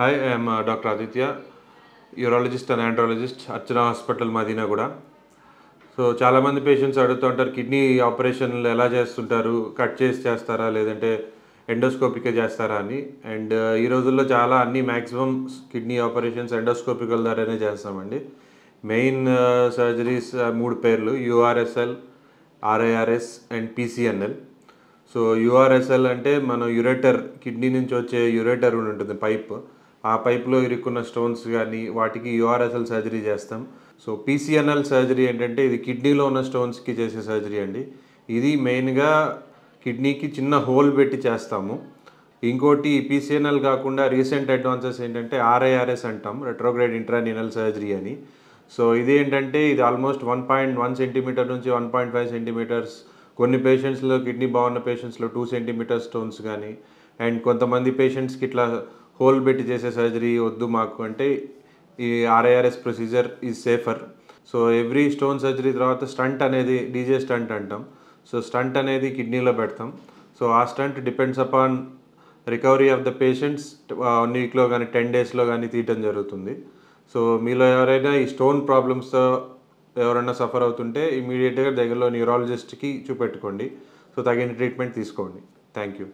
Hi, I am Dr. Aditya, urologist and andrologist, Archana Hospital, Madinaguda. So చాలామంది patients అడుగుతూ ఉంటారు kidney ఆపరేషన్లు ఎలా చేస్తుంటారు, కట్ చేసి చేస్తారా లేదంటే ఎండోస్కోపిక్గా చేస్తారా అని. అండ్ ఈ రోజుల్లో చాలా అన్ని మ్యాక్సిమం కిడ్నీ ఆపరేషన్స్ ఎండోస్కోపికల్ ద్వారానే చేస్తామండి. మెయిన్ సర్జరీస్ మూడు పేర్లు: యూఆర్ఎస్ఎల్, ఆర్ఐఆర్ఎస్ అండ్ పీసీఎన్ఎల్. సో యూఆర్ఎస్ఎల్ అంటే మనం యురేటర్, కిడ్నీ నుంచి వచ్చే యురేటర్ ఉంటుంది పైప్, ఆ పైప్లో ఇరుక్కున్న స్టోన్స్ కానీ వాటికి యూఆర్ఎస్ఎల్ సర్జరీ చేస్తాం. సో పీసీఎన్ఎల్ సర్జరీ ఏంటంటే ఇది కిడ్నీలో ఉన్న స్టోన్స్కి చేసే సర్జరీ అండి. ఇది మెయిన్గా కిడ్నీకి చిన్న హోల్ పెట్టి చేస్తాము. ఇంకోటి పీసీఎన్ఎల్ కాకుండా రీసెంట్ అడ్వాన్సెస్ ఏంటంటే ఆర్ఐఆర్ఎస్ అంటాం, రెట్రోగ్రేడ్ ఇంట్రానీనల్ సర్జరీ అని. సో ఇది ఏంటంటే ఇది ఆల్మోస్ట్ 1.1 సెంటీమీటర్ నుంచి 1.5 సెంటీమీటర్స్, కొన్ని పేషెంట్స్లో కిడ్నీ బాగున్న పేషెంట్స్లో 2 సెంటీమీటర్ స్టోన్స్ కానీ, అండ్ కొంతమంది పేషెంట్స్కి ఇట్లా హోల్ పెట్టి చేసే సర్జరీ వద్దు మాకు అంటే ఈ RIRS procedure is safer. So every stone surgery తర్వాత స్టంట్ అనేది డీజే స్టంట్ అంటాం. సో స్టంట్ అనేది కిడ్నీలో పెడతాం. సో ఆ stent depends upon recovery of the patients 1 వీక్లో కానీ 10 డేస్లో కానీ తీయటం జరుగుతుంది. సో మీలో ఎవరైనా ఈ స్టోన్ ప్రాబ్లమ్స్తో ఎవరైనా సఫర్ అవుతుంటే ఇమీడియట్గా దగ్గరలో న్యూరాలజిస్ట్కి చూపెట్టుకోండి. సో తగిన ట్రీట్మెంట్ తీసుకోండి. Thank you.